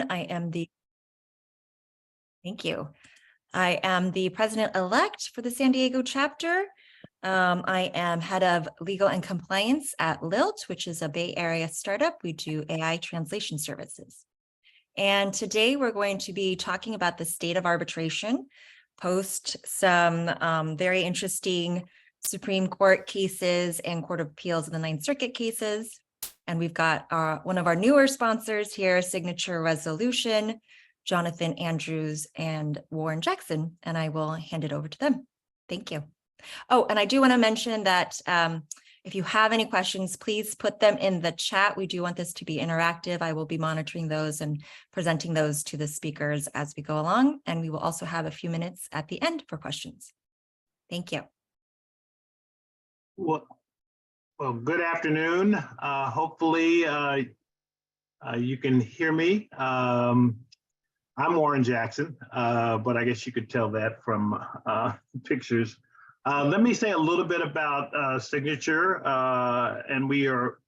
I am the, thank you. I am the president-elect for the San Diego chapter. I am head of legal and compliance at Lilt, which is a Bay Area startup. We do AI translation services. And today we're going to be talking about the state of arbitration post some very interesting Supreme Court cases and Court of Appeals in the Ninth Circuit cases. And we've got one of our newer sponsors here, Signature Resolution, Jonathan Andrews and Warren Jackson, and I will hand it over to them. Thank you. Oh, and I do want to mention that if you have any questions, please put them in the chat. We do want this to be interactive. I will be monitoring those and presenting those to the speakers as we go along. And we will also have a few minutes at the end for questions. Thank you. Well, good afternoon. Hopefully you can hear me. I'm Warren Jackson, but I guess you could tell that from pictures. Let me say a little bit about Signature, and we are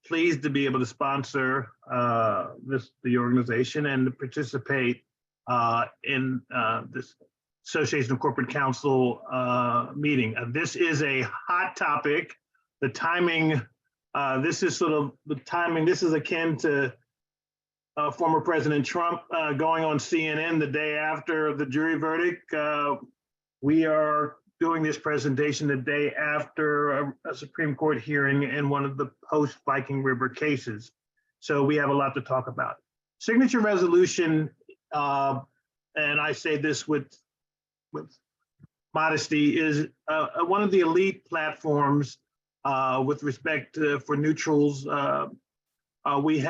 pleased to be able to sponsor the organization and to participate in this Association of Corporate Counsel meeting. This is a hot topic. The timing, this is sort of the timing, this is akin to former President Trump going on CNN the day after the jury verdict. We are doing this presentation the day after a Supreme Court hearing in one of the post-Viking River cases. So we have a lot to talk about. Signature Resolution, and I say this with modesty, is one of the elite platforms with respect to, for neutrals. We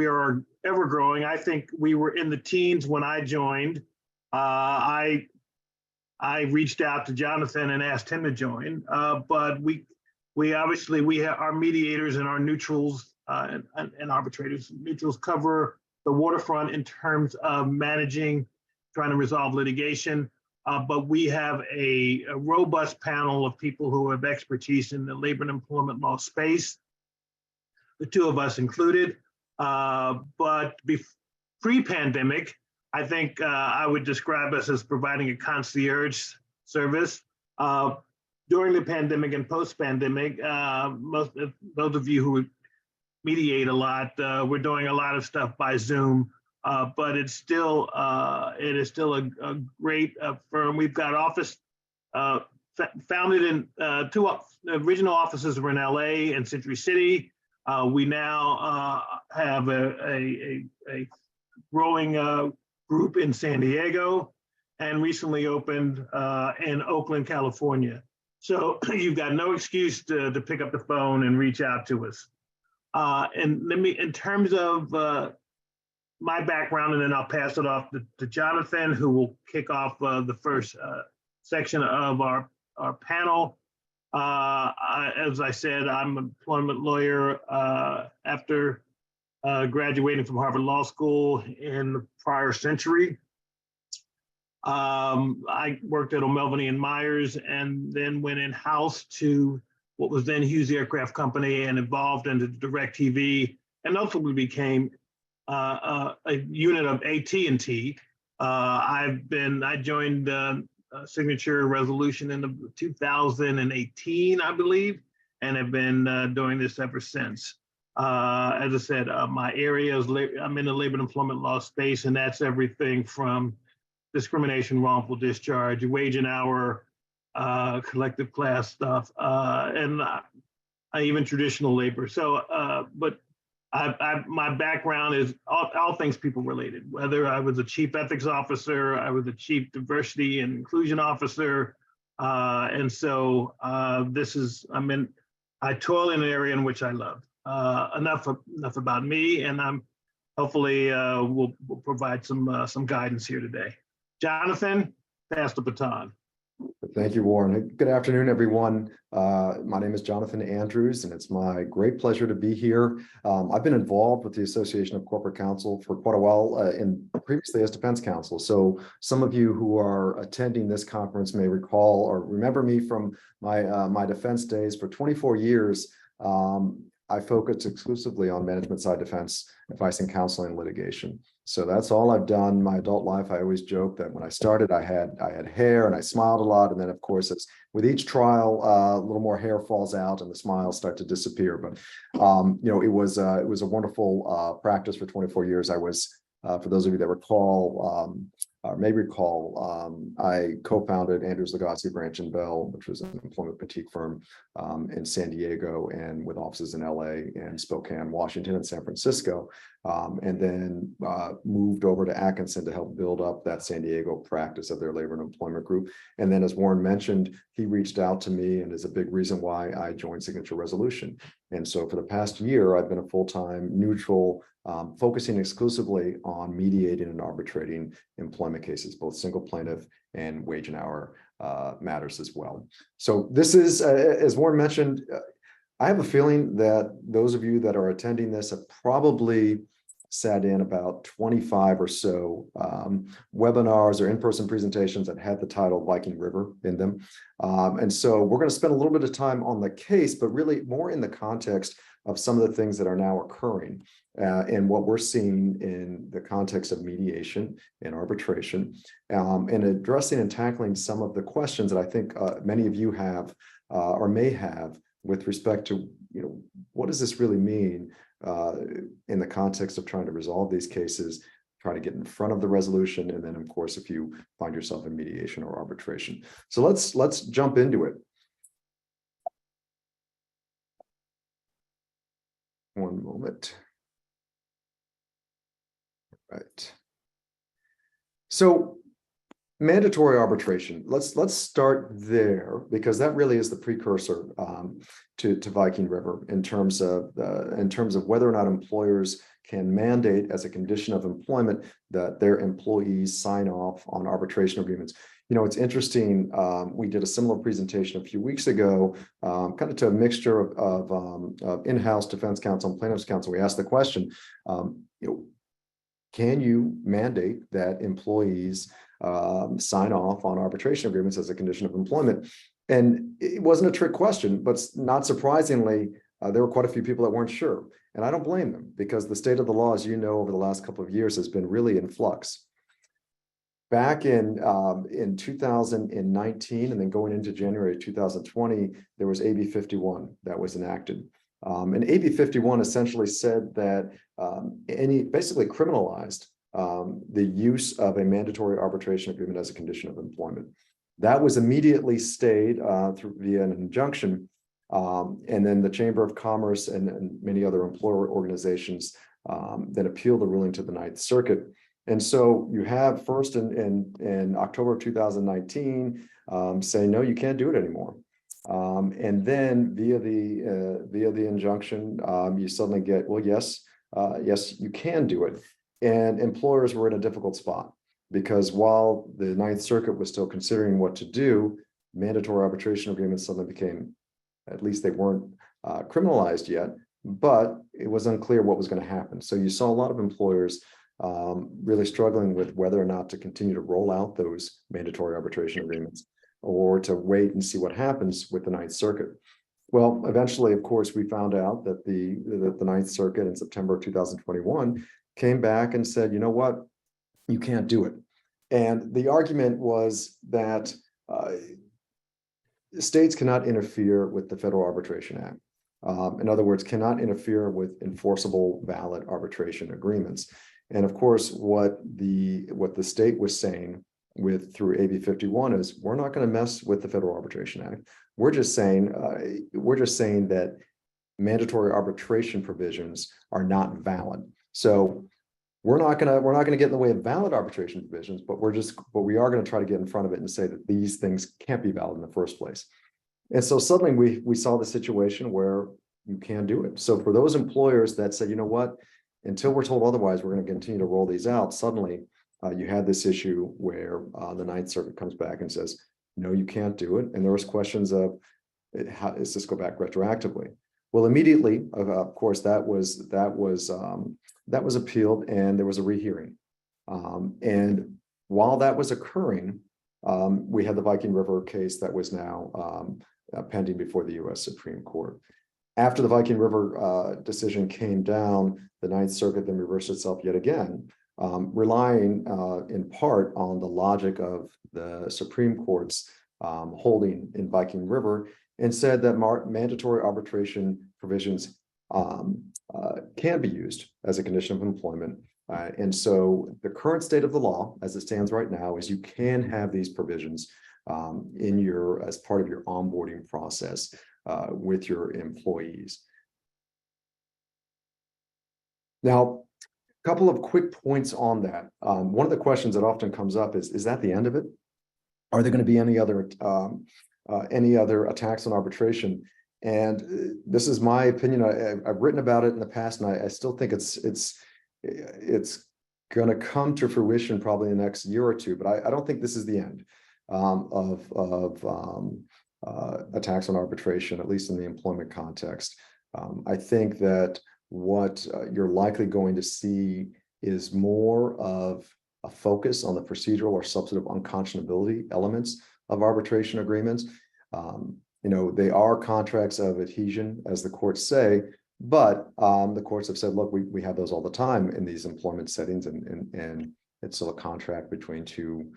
are ever growing. I think we were in the teens when I joined. I reached out to Jonathan and asked him to join, but we obviously have our mediators and our neutrals and arbitrators. Neutrals cover the waterfront in terms of managing, trying to resolve litigation, but we have a robust panel of people who have expertise in the labor and employment law space, the two of us included. But pre-pandemic, I think I would describe us as providing a concierge service. During the pandemic and post-pandemic, those of you who mediate a lot, we're doing a lot of stuff by Zoom, but it is still a great firm. We've got office founded in original offices were in LA and Century City. We now have a growing group in San Diego and recently opened in Oakland, California. So you've got no excuse to pick up the phone and reach out to us. And let me, in terms of my background, and then I'll pass it off to Jonathan, who will kick off the first section of our panel. As I said, I'm an employment lawyer after graduating from Harvard Law School in the prior century. I worked at O'Melveny and Myers and then went in-house to what was then Hughes Aircraft Company and evolved into DirecTV and ultimately became a unit of AT&T. I joined Signature Resolution in 2018, I believe, and have been doing this ever since. As I said, my area is, I'm in the labor and employment law space, and that's everything from discrimination, wrongful discharge, wage and hour, collective class stuff, and even traditional labor. So, but my background is all things people related, whether I was a chief ethics officer, I was a chief diversity and inclusion officer. And so I toil in an area in which I love. Enough about me, and I'm hopefully we'll provide some guidance here today. Jonathan, pass the baton. Thank you, Warren. Good afternoon, everyone. My name is Jonathan Andrews, and it's my great pleasure to be here. I've been involved with the Association of Corporate Counsel for quite a while, previously as defense counsel. So some of you who are attending this conference may recall or remember me from my defense days. For 24 years, I focus exclusively on management side defense, advice and counseling and litigation. So that's all I've done my adult life. I always joke that when I started, I had hair and I smiled a lot. And then of course, it's with each trial, a little more hair falls out and the smiles start to disappear. But it was a wonderful practice for 24 years. I was, for those of you that recall, may recall, I co-founded Andrews Lagasse Branch and Bell, which was an employment boutique firm in San Diego and with offices in LA and Spokane, Washington, and San Francisco, and then moved over to Atkinson to help build up that San Diego practice of their labor and employment group. And then, as Warren mentioned, he reached out to me and is a big reason why I joined Signature Resolution. And so for the past year, I've been a full-time neutral, focusing exclusively on mediating and arbitrating employment cases, both single plaintiff and wage and hour matters as well. So this is, as Warren mentioned, I have a feeling that those of you that are attending this have probably sat in about 25 or so webinars or in-person presentations that had the title Viking River in them. And so we're going to spend a little bit of time on the case, but really more in the context of some of the things that are now occurring and what we're seeing in the context of mediation and arbitration, and addressing and tackling some of the questions that I think many of you have or may have with respect to, what does this really mean in the context of trying to resolve these cases, try to get in front of the resolution, and then of course, if you find yourself in mediation or arbitration. So let's jump into it. One moment. Right. So mandatory arbitration. Let's start there because that really is the precursor to Viking River in terms of whether or not employers can mandate as a condition of employment that their employees sign off on arbitration agreements. It's interesting. We did a similar presentation a few weeks ago, kind of to a mixture of in-house defense counsel and plaintiffs' counsel. We asked the question, can you mandate that employees sign off on arbitration agreements as a condition of employment? And it wasn't a trick question, but not surprisingly, there were quite a few people that weren't sure. And I don't blame them because the state of the law, as you know, over the last couple of years has been really in flux. Back in 2019 and then going into January 2020, there was AB 51 that was enacted. And AB 51 essentially said that basically criminalized the use of a mandatory arbitration agreement as a condition of employment. That was immediately stayed via an injunction. And then the Chamber of Commerce and many other employer organizations then appealed the ruling to the Ninth Circuit. And so you have first in October of 2019 say, no, you can't do it anymore. And then via the injunction, you suddenly get, well, yes, you can do it. And employers were in a difficult spot because while the Ninth Circuit was still considering what to do, mandatory arbitration agreements suddenly became, at least they weren't criminalized yet, but it was unclear what was going to happen. So you saw a lot of employers really struggling with whether or not to continue to roll out those mandatory arbitration agreements or to wait and see what happens with the Ninth Circuit. Well, eventually, of course, we found out that the Ninth Circuit in September of 2021 came back and said, you know what, you can't do it. And the argument was that states cannot interfere with the Federal Arbitration Act. In other words, cannot interfere with enforceable valid arbitration agreements. And of course, what the state was saying through AB 51 is we're not going to mess with the Federal Arbitration Act. We're just saying that mandatory arbitration provisions are not valid. So we're not going to get in the way of valid arbitration provisions, but we are going to try to get in front of it and say that these things can't be valid in the first place. And so suddenly we saw the situation where you can do it. So for those employers that said, you know what, until we're told otherwise, we're going to continue to roll these out. Suddenly you had this issue where the Ninth Circuit comes back and says, no, you can't do it. And there was questions of, how does this go back retroactively? Well, immediately, of course, that was appealed and there was a rehearing. And while that was occurring, we had the Viking River case that was now pending before the U.S. Supreme Court. After the Viking River decision came down, the Ninth Circuit then reversed itself yet again, relying in part on the logic of the Supreme Court's holding in Viking River, and said that mandatory arbitration provisions can be used as a condition of employment. And so the current state of the law, as it stands right now, is you can have these provisions as part of your onboarding process with your employees. Now, a couple of quick points on that. One of the questions that often comes up is that the end of it? Are there going to be any other attacks on arbitration? And this is my opinion. I've written about it in the past, and I still think it's going to come to fruition probably in the next year or two. But I don't think this is the end of attacks on arbitration, at least in the employment context. I think that what you're likely going to see is more of a focus on the procedural or substantive unconscionability elements of arbitration agreements. They are contracts of adhesion, as the courts say, but the courts have said, look, we have those all the time in these employment settings, and it's still a contract between two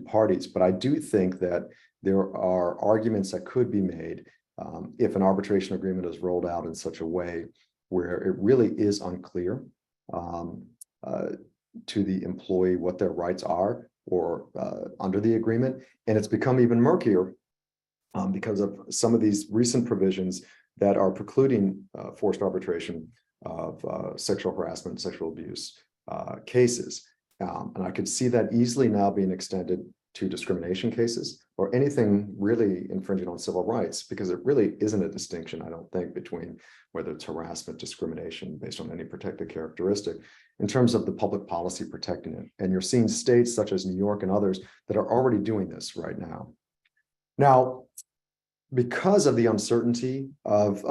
parties. But I do think that there are arguments that could be made if an arbitration agreement is rolled out in such a way where it really is unclear to the employee what their rights are or under the agreement. And it's become even murkier because of some of these recent provisions that are precluding forced arbitration of sexual harassment, sexual abuse cases. And I could see that easily now being extended to discrimination cases or anything really infringing on civil rights, because it really isn't a distinction, I don't think, between whether it's harassment, discrimination based on any protected characteristic in terms of the public policy protecting it. And you're seeing states such as New York and others that are already doing this right now. Now, because of the uncertainty of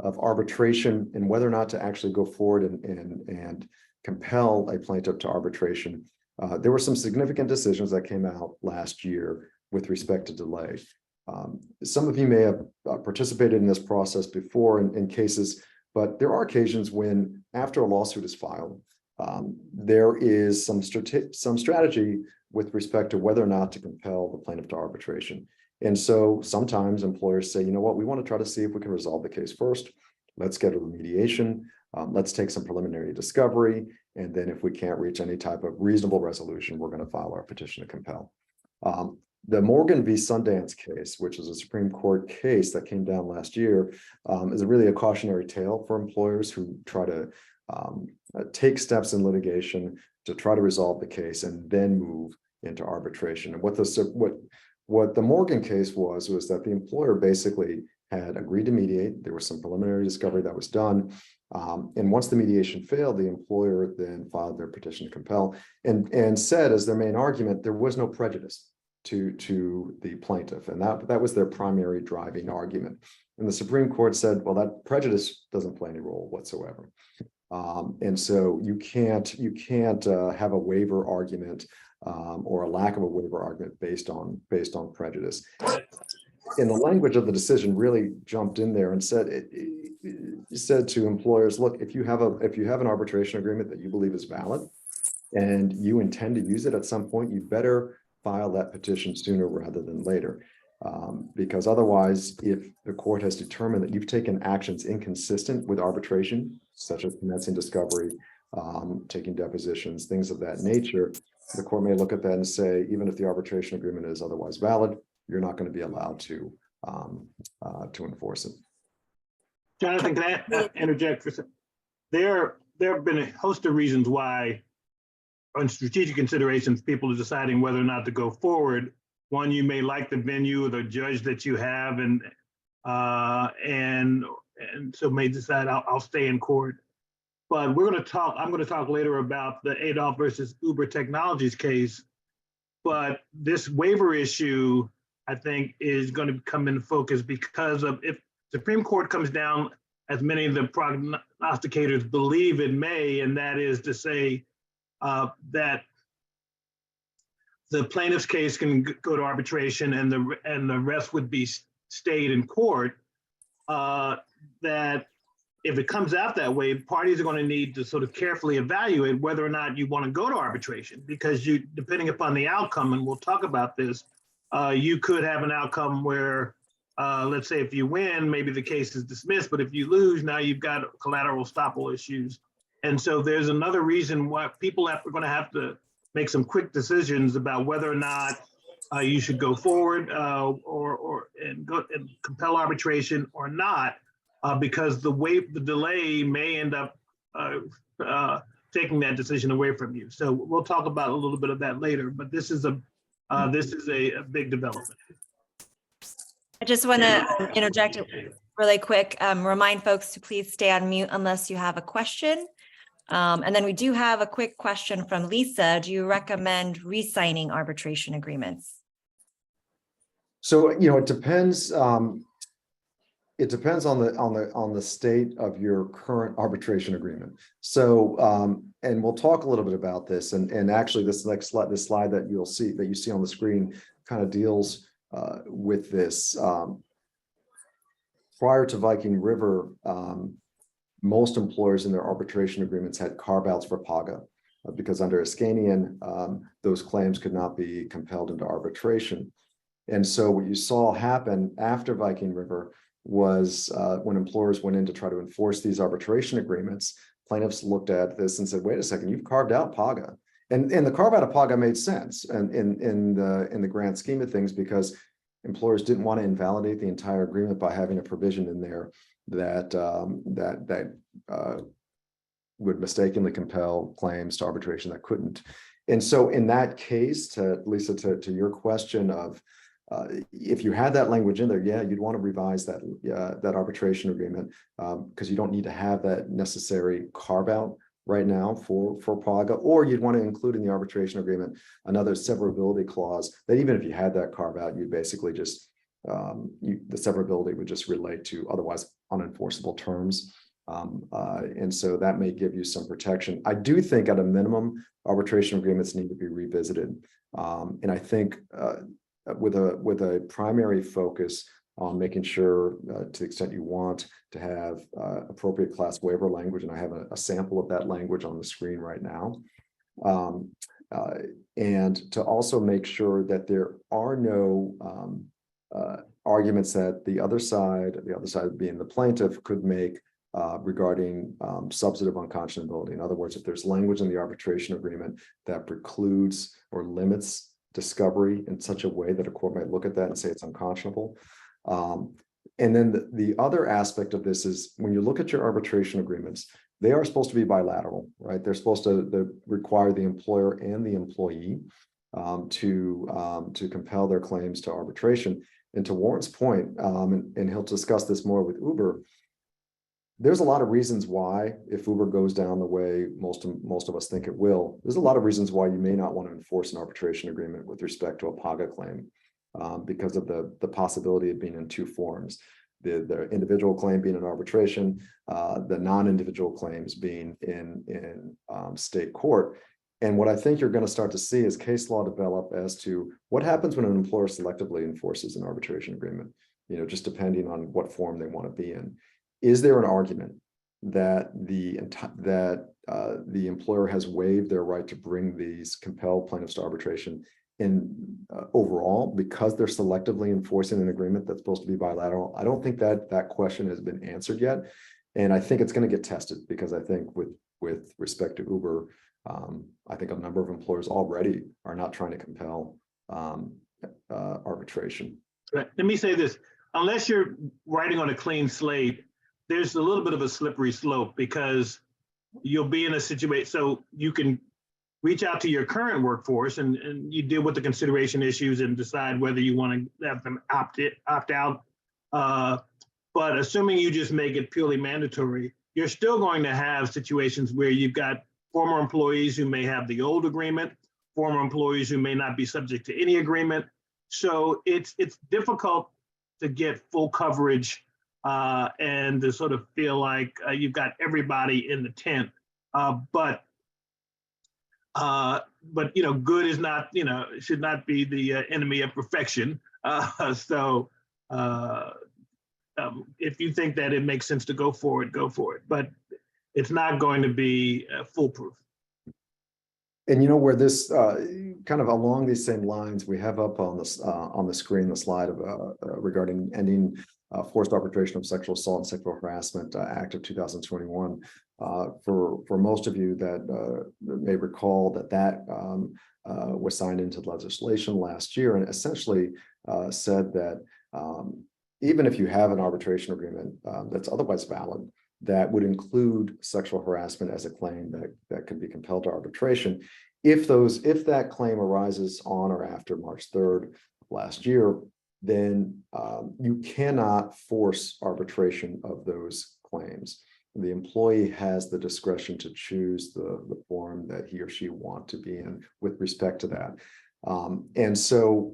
arbitration and whether or not to actually go forward and compel a plaintiff to arbitration, there were some significant decisions that came out last year with respect to delay. Some of you may have participated in this process before in cases, but there are occasions when, after a lawsuit is filed, there is some strategy with respect to whether or not to compel the plaintiff to arbitration. And so sometimes employers say, you know what, we want to try to see if we can resolve the case first. Let's schedule the mediation. Let's take some preliminary discovery. And then if we can't reach any type of reasonable resolution, we're going to file our petition to compel. The Morgan v. Sundance case, which is a Supreme Court case that came down last year, is really a cautionary tale for employers who try to take steps in litigation to try to resolve the case and then move into arbitration. And what the Morgan case was that the employer basically had agreed to mediate. There was some preliminary discovery that was done. And once the mediation failed, the employer then filed their petition to compel and said as their main argument, there was no prejudice to the plaintiff. And that was their primary driving argument. And the Supreme Court said, well, that prejudice doesn't play any role whatsoever. And so you can't have a waiver argument or a lack of a waiver argument based on prejudice. And the language of the decision really jumped in there and said it said to employers, look, if you have an arbitration agreement that you believe is valid and you intend to use it at some point, you better file that petition sooner rather than later. Because otherwise, if the court has determined that you've taken actions inconsistent with arbitration, such as commencing discovery, taking depositions, things of that nature, the court may look at that and say, even if the arbitration agreement is otherwise valid, you're not going to be allowed to enforce it. Jonathan, can I interject for a second? There have been a host of reasons why, on strategic considerations, people are deciding whether or not to go forward. One, you may like the venue or the judge that you have, and so may decide I'll stay in court. But I'm going to talk later about the Adolph versus Uber Technologies case. But this waiver issue, I think, is going to come into focus because of if Supreme Court comes down, as many of the prognosticators believe it may, and that is to say that the plaintiff's case can go to arbitration and the rest would be stayed in court. that if it comes out that way, parties are going to need to sort of carefully evaluate whether or not you want to go to arbitration, because depending upon the outcome, and we'll talk about this, you could have an outcome where, let's say if you win, maybe the case is dismissed, but if you lose, now you've got collateral estoppel issues. And so there's another reason why people are going to have to make some quick decisions about whether or not you should go forward and compel arbitration or not, because the delay may end up taking that decision away from you. So we'll talk about a little bit of that later, but this is a big development. I just want to interject really quick, remind folks to please stay on mute unless you have a question. And then we do have a quick question from Lisa. Do you recommend re-signing arbitration agreements? So, it depends. It depends on the state of your current arbitration agreement. So, and we'll talk a little bit about this. And actually, this next slide, this slide that you see on the screen, kind of deals with this. Prior to Viking River, most employers in their arbitration agreements had carve-outs for PAGA, because under Iskanian, those claims could not be compelled into arbitration. And so what you saw happen after Viking River was when employers went in to try to enforce these arbitration agreements, plaintiffs looked at this and said, wait a second, you've carved out PAGA. And the carve out of PAGA made sense in the grand scheme of things, because employers didn't want to invalidate the entire agreement by having a provision in there that would mistakenly compel claims to arbitration that couldn't. And so in that case, Lisa, to your question of if you had that language in there, yeah, you'd want to revise that arbitration agreement, because you don't need to have that necessary carve out right now for PAGA, or you'd want to include in the arbitration agreement another severability clause that even if you had that carve out, you basically just the severability would just relate to otherwise unenforceable terms. And so that may give you some protection. I do think at a minimum, arbitration agreements need to be revisited. And I think with a primary focus on making sure, to the extent you want, to have appropriate class waiver language, and I have a sample of that language on the screen right now, and to also make sure that there are no arguments that the other side being the plaintiff, could make regarding substantive unconscionability. In other words, if there's language in the arbitration agreement that precludes or limits discovery in such a way that a court might look at that and say it's unconscionable. And then the other aspect of this is when you look at your arbitration agreements, they are supposed to be bilateral, right? They're supposed to require the employer and the employee to compel their claims to arbitration. And to Warren's point, and he'll discuss this more with Uber, there's a lot of reasons why, if Uber goes down the way most of us think it will, there's a lot of reasons why you may not want to enforce an arbitration agreement with respect to a PAGA claim, because of the possibility of being in two forms, the individual claim being in arbitration, the non-individual claims being in state court. And what I think you're going to start to see is case law develop as to what happens when an employer selectively enforces an arbitration agreement, just depending on what form they want to be in. Is there an argument that the employer has waived their right to bring these compelled plaintiffs to arbitration overall because they're selectively enforcing an agreement that's supposed to be bilateral? I don't think that question has been answered yet, and I think it's going to get tested, because I think with respect to Uber, I think a number of employers already are not trying to compel arbitration. Right. Let me say this: unless you're writing on a clean slate, there's a little bit of a slippery slope, because you'll be in a situation, so you can reach out to your current workforce and you deal with the consideration issues and decide whether you want to have them opt out. But assuming you just make it purely mandatory, you're still going to have situations where you've got former employees who may have the old agreement, former employees who may not be subject to any agreement. So it's difficult to get full coverage and to sort of feel like you've got everybody in the tent. But good is not, should not be the enemy of perfection. So if you think that it makes sense to go for it, go for it. But it's not going to be foolproof. And you know where this kind of along these same lines, we have up on the screen the slide of regarding ending forced arbitration of sexual assault and sexual harassment Act of 2021. For most of you that may recall that was signed into legislation last year and essentially said that even if you have an arbitration agreement that's otherwise valid, that would include sexual harassment as a claim that could be compelled to arbitration. If that claim arises on or after March 3rd of last year, then you cannot force arbitration of those claims. The employee has the discretion to choose the form that he or she want to be in with respect to that. And so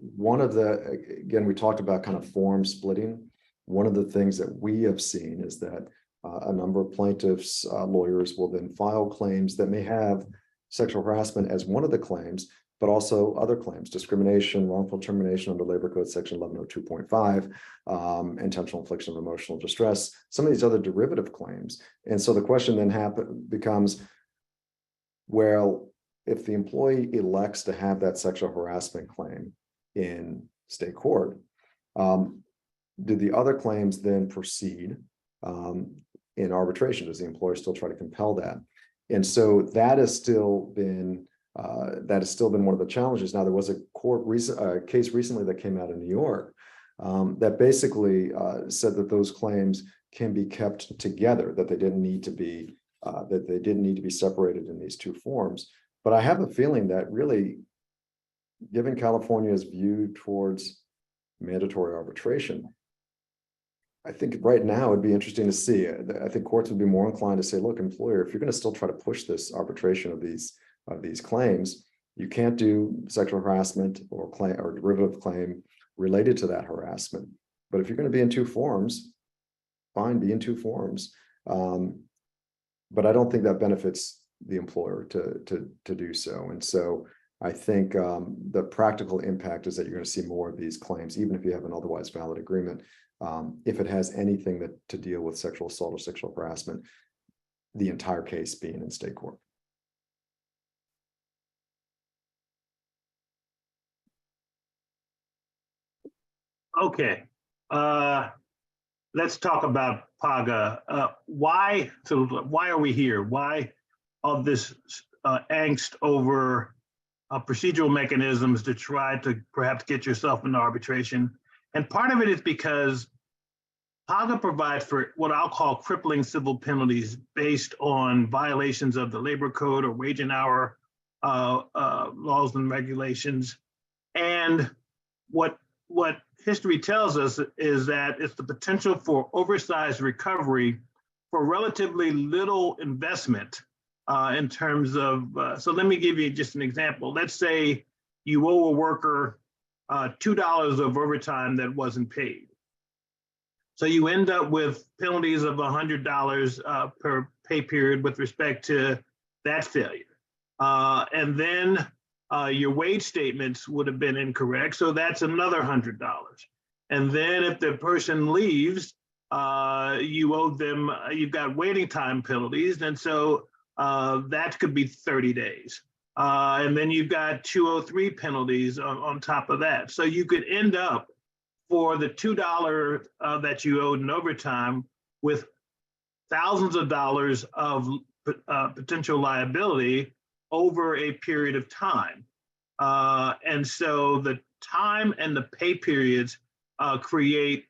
again, we talked about kind of form splitting. One of the things that we have seen is that a number of plaintiffs' lawyers will then file claims that may have sexual harassment as one of the claims, but also other claims: discrimination, wrongful termination under Labor Code Section 1102.5, intentional infliction of emotional distress, some of these other derivative claims. And so the question then becomes, well, if the employee elects to have that sexual harassment claim in state court, do the other claims then proceed in arbitration? Does the employer still try to compel that? And so that has still been one of the challenges. Now, there was a case recently that came out in New York that basically said that those claims can be kept together, that they didn't need to be separated in these two forms. But I have a feeling that really, given California's view towards mandatory arbitration, I think right now it'd be interesting to see. I think courts would be more inclined to say, look, employer, if you're going to still try to push this arbitration of these claims, you can't do sexual harassment or derivative claim related to that harassment. But if you're going to be in two forms, fine, be in two forms. But I don't think that benefits the employer to do so. And so I think the practical impact is that you're going to see more of these claims, even if you have an otherwise valid agreement. If it has anything to deal with sexual assault or sexual harassment, the entire case being in state court. Okay, let's talk about PAGA. Why are we here? Why all this angst over procedural mechanisms to try to perhaps get yourself into arbitration? And part of it is because PAGA provides for what I'll call crippling civil penalties based on violations of the labor code or wage and hour laws and regulations. And what history tells us is that it's the potential for oversized recovery for relatively little investment in terms of, so let me give you just an example. Let's say you owe a worker $2 of overtime that wasn't paid. So you end up with penalties of $100 per pay period with respect to that failure. And then your wage statements would have been incorrect, so that's another $100. And then if the person leaves, you owe them, you've got waiting time penalties, and so that could be 30 days. And then you've got 203 penalties on top of that. So you could end up for the $2 that you owed in overtime with thousands of dollars of potential liability over a period of time. And so the time and the pay periods create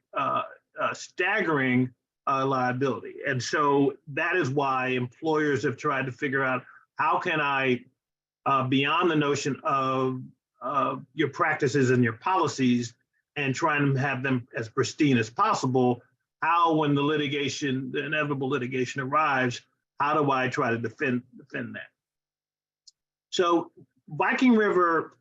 staggering liability. And so that is why employers have tried to figure out, how can I, beyond the notion of your practices and your policies, and trying to have them as pristine as possible, how, when the litigation, the inevitable litigation arrives, how do I try to defend that? So Viking River,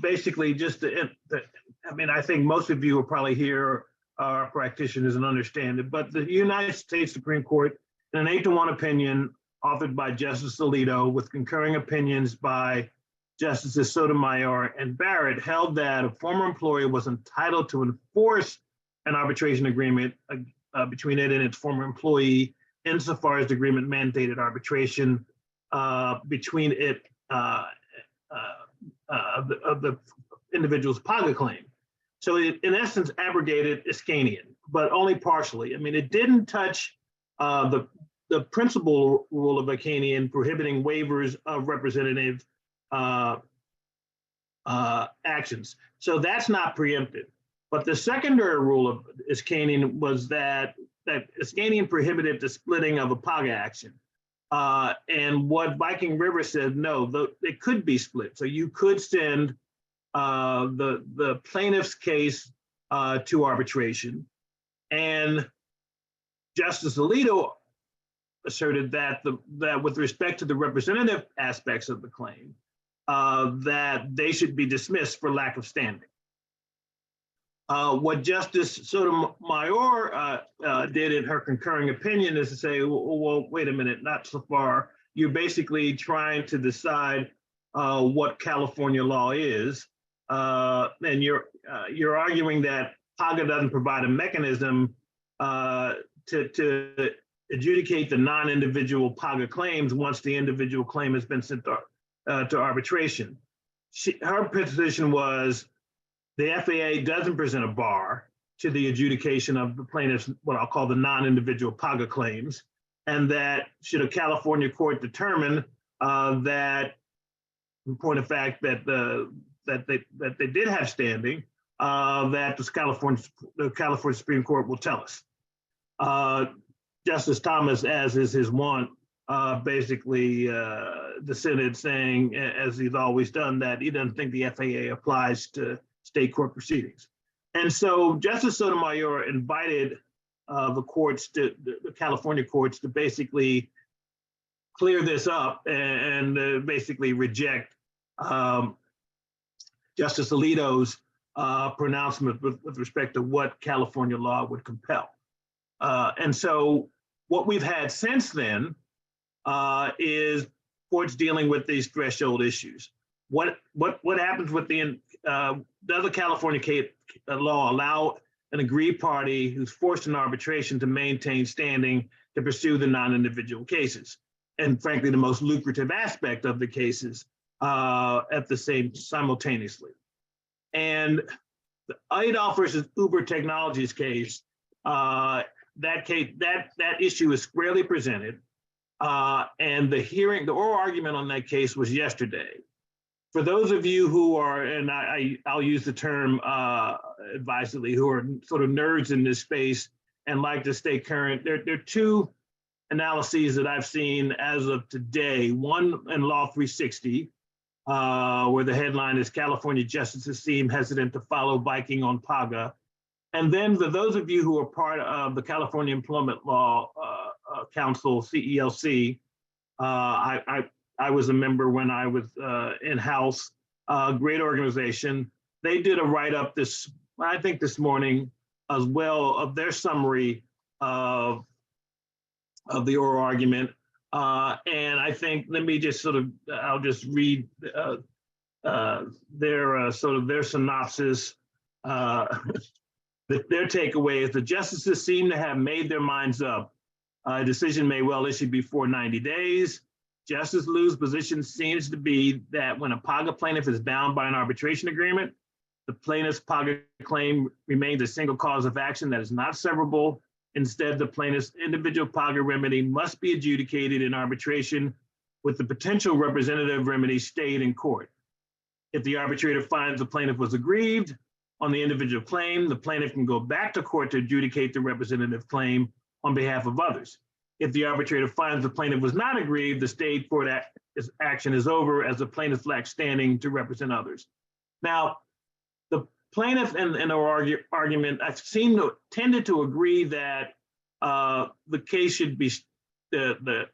basically I think most of you are probably here are practitioners and understand it, but the United States Supreme Court, in an 8-1 opinion authored by Justice Alito with concurring opinions by Justices Sotomayor and Barrett, held that a former employee was entitled to enforce an arbitration agreement between it and its former employee, insofar as the agreement mandated arbitration between it of the individual's PAGA claim. So it, in essence, abrogated Iskanian, but only partially. I mean, it didn't touch the principal rule of Iskanian prohibiting waivers of representative actions. So that's not preempted. But the secondary rule of Iskanian was that Iskanian prohibited the splitting of a PAGA action. And what Viking River said, no, it could be split. So you could send the plaintiff's case to arbitration. And Justice Alito asserted that that with respect to the representative aspects of the claim, that they should be dismissed for lack of standing. What Justice Sotomayor did in her concurring opinion is to say, well, wait a minute, not so far. You're basically trying to decide what California law is, and you're arguing that PAGA doesn't provide a mechanism to adjudicate the non-individual PAGA claims once the individual claim has been sent to arbitration. Her position was the FAA doesn't present a bar to the adjudication of the plaintiff's, what I'll call the non-individual PAGA claims, and that should a California court determine that, in point of fact, that they did have standing, that the California Supreme Court will tell us. Justice Thomas, as is his wont, basically dissented, saying, as he's always done, that he doesn't think the FAA applies to state court proceedings. And so Justice Sotomayor invited the California courts to basically clear this up and basically reject Justice Alito's pronouncement with respect to what California law would compel. And so what we've had since then is courts dealing with these threshold issues. What happens with does the California law allow an aggrieved party who's forced in arbitration to maintain standing to pursue the non-individual cases? And frankly, the most lucrative aspect of the cases at the simultaneously. And the Adolf versus Uber Technologies case, that issue is squarely presented. And the oral argument on that case was yesterday. For those of you who are, and I'll use the term advisedly, who are sort of nerds in this space and like to stay current, there are two analyses that I've seen as of today. One in Law 360, where the headline is California justices seem hesitant to follow Viking on PAGA. And then for those of you who are part of the California Employment Law Council, CELC, I was a member when I was in-house, great organization. They did a write-up this morning as well of their summary of the oral argument. And I think, let me just I'll just read their synopsis. Their takeaway is the justices seem to have made their minds up. A decision may well issue before 90 days. Justice Liu's position seems to be that when a PAGA plaintiff is bound by an arbitration agreement, the plaintiff's PAGA claim remains a single cause of action that is not severable. Instead, the plaintiff's individual PAGA remedy must be adjudicated in arbitration with the potential representative remedy stayed in court. If the arbitrator finds the plaintiff was aggrieved on the individual claim, the plaintiff can go back to court to adjudicate the representative claim on behalf of others. If the arbitrator finds the plaintiff was not aggrieved, the state court action is over as the plaintiff lacks standing to represent others. Now, the plaintiff in our argument, I've seen tended to agree that the case should be, the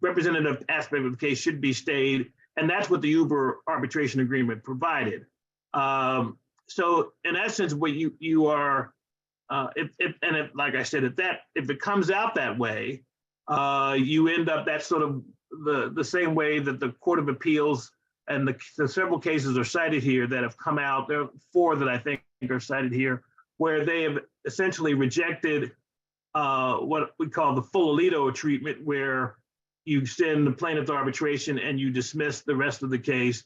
representative aspect of the case should be stayed, and that's what the Uber arbitration agreement provided. So in essence, what you are, like I said, if it comes out that way, you end up, that's sort of the same way that the Court of Appeals and the several cases are cited here that have come out. There are 4 that I think are cited here where they have essentially rejected what we call the full alito treatment, where you send the plaintiff to arbitration and you dismiss the rest of the case.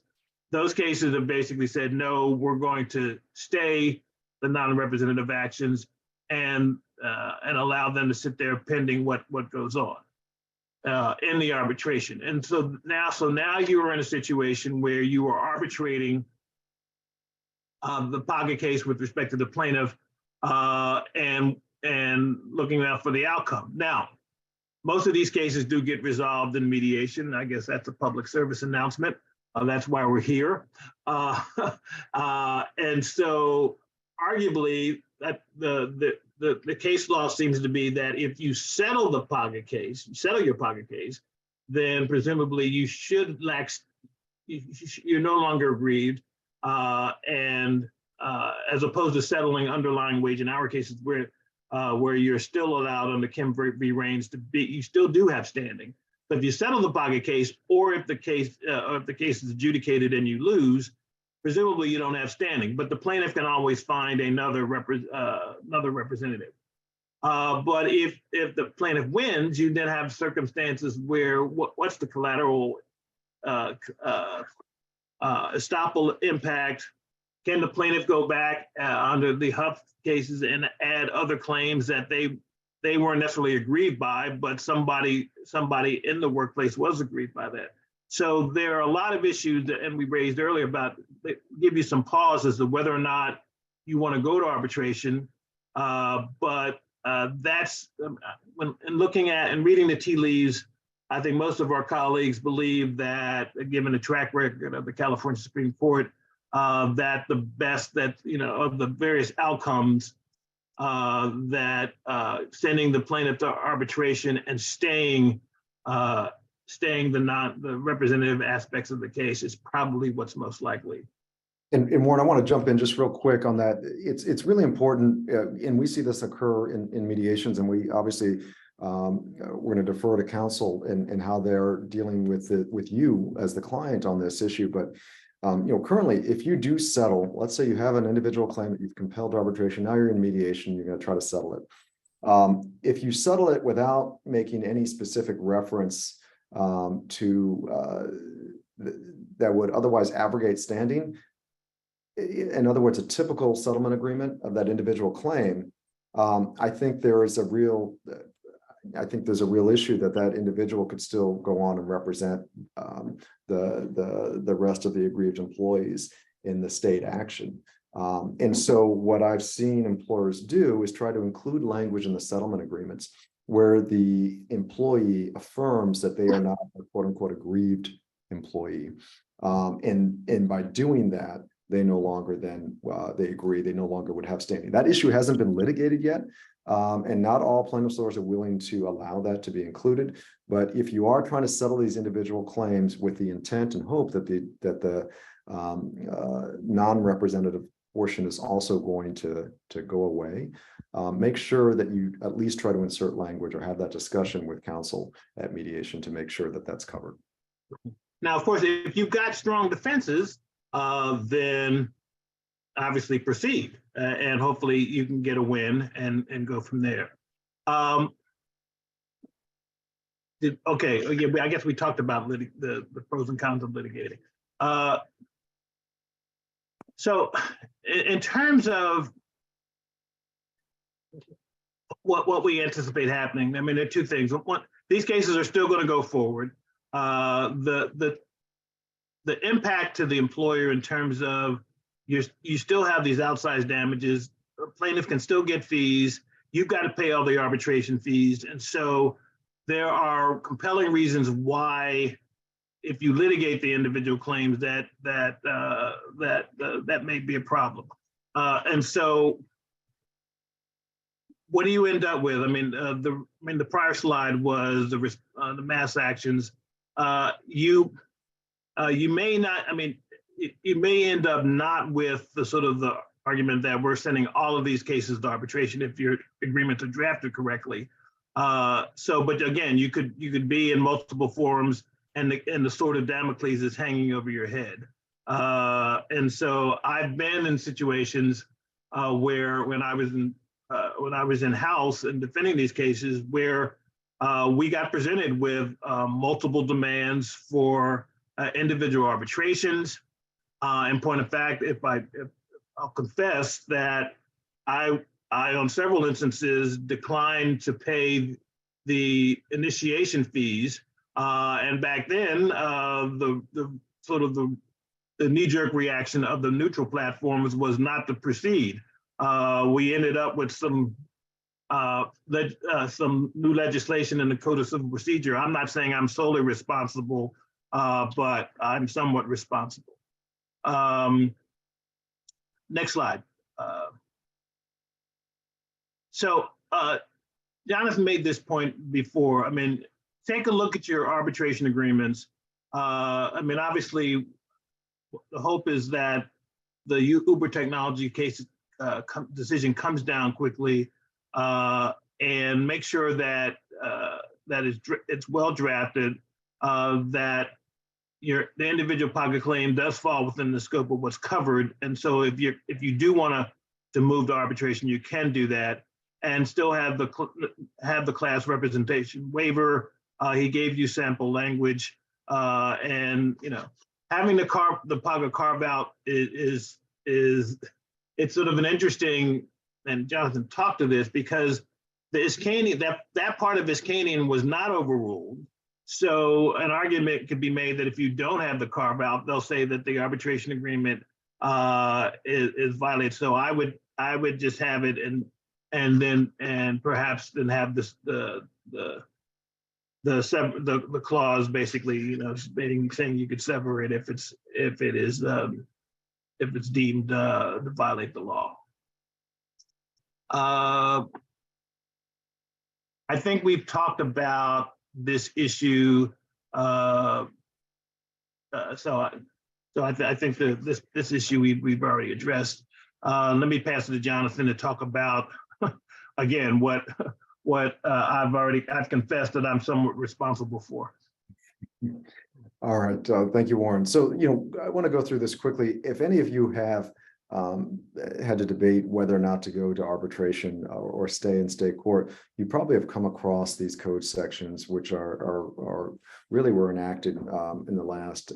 Those cases have basically said, no, we're going to stay the non-representative actions and allow them to sit there pending what goes on in the arbitration. And so now you are in a situation where you are arbitrating the PAGA case with respect to the plaintiff and looking out for the outcome. Now, most of these cases do get resolved in mediation. I guess that's a public service announcement. That's why we're here. And so arguably that the case law seems to be that if you settle the PAGA case, your PAGA case, then presumably you should you're no aggrieved aggrieved, and as opposed to settling underlying wage and hour cases where you're still allowed under Kim v. Raines you still do have standing. But if you settle the PAGA case, or if the case is adjudicated and you lose, presumably you don't have standing. But the plaintiff can always find another representative. But if the plaintiff wins, you then have circumstances where what's the collateral estoppel impact? Can the plaintiff go back under the Huff cases and add other claims that they weren't necessarily aggrieved by, but somebody in the workplace was aggrieved by that? So there are a lot of issues that, and we raised earlier about, that give you some pause as to whether or not you want to go to arbitration. But that's when looking at and reading the tea leaves, I think most of our colleagues believe that, given the track record of the California Supreme Court, that the best that, of the various outcomes, that sending the plaintiff to arbitration and staying the representative aspects of the case is probably what's most likely. And Warren, I want to jump in just real quick on that. It's really important, and we see this occur in mediations, and we obviously we're going to defer to counsel and how they're dealing with you as the client on this issue. But currently, if you do settle, let's say you have an individual claim that you've compelled to arbitration, now you're in mediation, you're going to try to settle it. If you settle it without making any specific reference to that would otherwise abrogate standing, in other words, a typical settlement agreement of that individual claim, I think there's a real issue that individual could still go on and represent the rest of the aggrieved employees in the state action. And so what I've seen employers do is try to include language in the settlement agreements where the employee affirms that they are not a quote unquote aggrieved employee. And by doing that, they no longer they agree, they no longer would have standing. That issue hasn't been litigated yet. And not all plaintiffs' lawyers are willing to allow that to be included. But if you are trying to settle these individual claims with the intent and hope that the non-representative portion is also going to go away, make sure that you at least try to insert language or have that discussion with counsel at mediation to make sure that that's covered. Now, of course, if you've got strong defenses, then obviously proceed, and hopefully you can get a win and go from there. Okay, I guess we talked about the pros and cons of litigating. So in terms of what we anticipate happening, I mean, there are two things. One, these cases are still going to go forward. The impact to the employer in terms of you still have these outsized damages. A plaintiff can still get fees. You've got to pay all the arbitration fees, and so there are compelling reasons why, if you litigate the individual claims, that may be a problem. And so, what do you end up with? I mean, the prior slide was the mass actions. You may not. I mean, you may end up not with the sort of the argument that we're sending all of these cases to arbitration if your agreements are drafted correctly. But again, you could be in multiple forums, and the sword of Damocles is hanging over your head. And so I've been in situations where when I was in house and defending these cases, where we got presented with multiple demands for individual arbitrations. In point of fact, if I'll confess that I on several instances declined to pay the initiation fees, and back then the sort of the knee-jerk reaction of the neutral platforms was not to proceed. We ended up with some new legislation in the Code of Civil Procedure. I'm not saying I'm solely responsible, but I'm somewhat responsible. Next slide. So Jonathan made this point before. I mean, take a look at your arbitration agreements. I mean, obviously, the hope is that the Uber technology case decision comes down quickly, and make sure that it's well drafted, that the individual pocket claim does fall within the scope of what's covered. And so if you do want to move to arbitration, you can do that and still have the class representation waiver. He gave you sample language, and having the pocket carve out is it's sort of an interesting, and Jonathan talked to this, because the Iskanian, that part of Iskanian was not overruled. So an argument could be made that if you don't have the carve out, they'll say that the arbitration agreement is violated. So I would just have it and perhaps then have this the clause basically, saying you could sever it if it's deemed to violate the law. I think we've talked about this issue. So I think this issue we've already addressed. Let me pass it to Jonathan to talk about again what I've confessed that I'm somewhat responsible for. All right, thank you, Warren. So, I want to go through this quickly. If any of you have had to debate whether or not to go to arbitration or stay in state court, you probably have come across these code sections, which are really were enacted in the last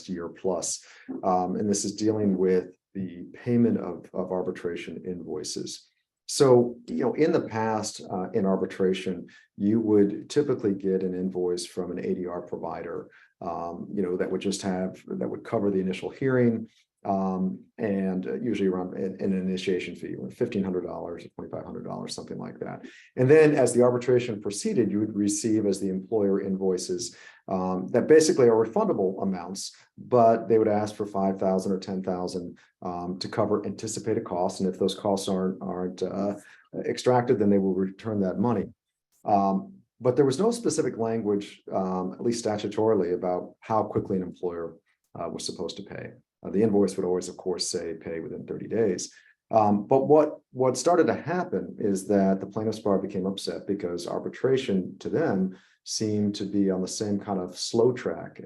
year plus, and this is dealing with the payment of arbitration invoices. So, in the past, in arbitration, you would typically get an invoice from an ADR provider, that would cover the initial hearing, and usually around an initiation fee, $1,500 or $2,500, something like that. And then as the arbitration proceeded, you would receive as the employer invoices that basically are refundable amounts, but they would ask for $5,000 or $10,000 to cover anticipated costs. And if those costs aren't extracted, then they will return that money. But there was no specific language, at least statutorily, about how quickly an employer was supposed to pay. The invoice would always, of course, say pay within 30 days. But what started to happen is that the plaintiffs' bar became upset because arbitration to them seemed to be on the same kind of slow track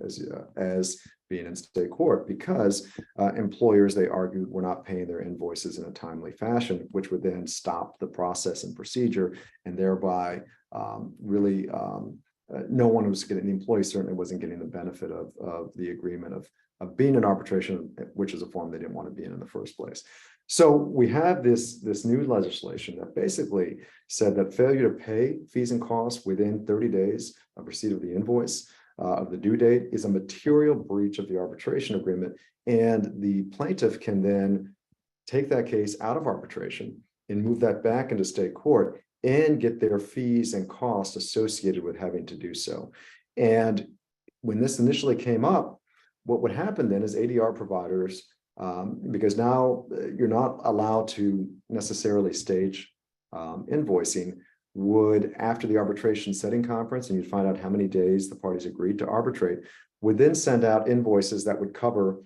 as being in state court, because employers, they argued, were not paying their invoices in a timely fashion, which would then stop the process and procedure, and thereby really no one was getting, the employee certainly wasn't getting the benefit of the agreement of being in arbitration, which is a form they didn't want to be in the first place. So we have this new legislation that basically said that failure to pay fees and costs within 30 days of receipt of the invoice of the due date is a material breach of the arbitration agreement, and the plaintiff can then take that case out of arbitration and move that back into state court and get their fees and costs associated with having to do so. And when this initially came up, what would happen then is ADR providers, because now you're not allowed to necessarily stage invoicing, would, after the arbitration setting conference, and you'd find out how many days the parties agreed to arbitrate, would then send out invoices that would cover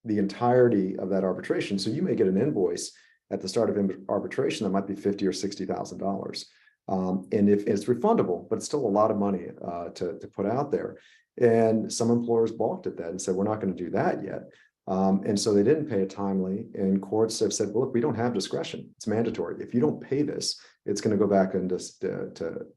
the entirety of that arbitration. So you may get an invoice at the start of arbitration that might be $50,000 or $60,000. And if it's refundable, but it's still a lot of money to put out there. And some employers balked at that and said, we're not going to do that yet. And so they didn't pay it timely, and courts have said, well, look, we don't have discretion. It's mandatory. If you don't pay this, it's going to go back into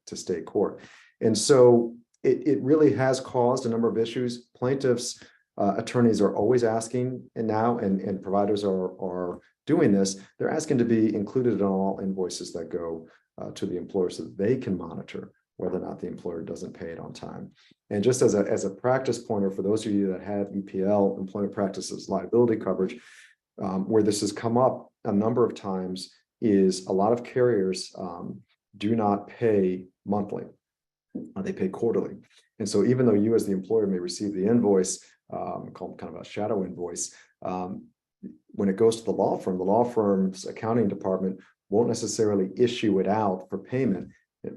to state court. And so it really has caused a number of issues. Plaintiffs, attorneys are always asking, and now, and providers are doing this. They're asking to be included in all invoices that go to the employer so that they can monitor whether or not the employer doesn't pay it on time. And just as a practice pointer for those of you that have EPL, employment practices liability coverage, where this has come up a number of times, is a lot of carriers do not pay monthly. They pay quarterly. And so even though you as the employer may receive the invoice, called kind of a shadow invoice, when it goes to the law firm's accounting department won't necessarily issue it out for payment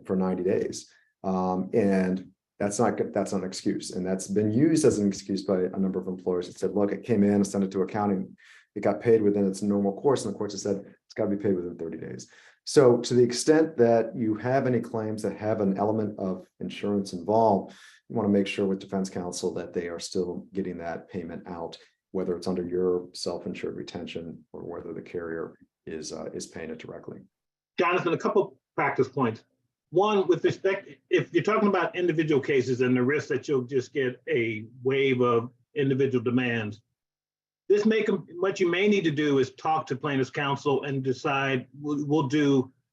for 90 days. And that's not an excuse. And that's been used as an excuse by a number of employers that said, look, it came in, sent it to accounting, it got paid within its normal course. And the courts have said it's got to be paid within 30 days. So to the extent that you have any claims that have an element of insurance involved, you want to make sure with defense counsel that they are still getting that payment out, whether it's under your self-insured retention or whether the carrier is paying it directly. Jonathan, a couple practice points. One, with respect, if you're talking about individual cases and the risk that you'll just get a wave of individual demands, what you may need to do is talk to plaintiff's counsel and decide,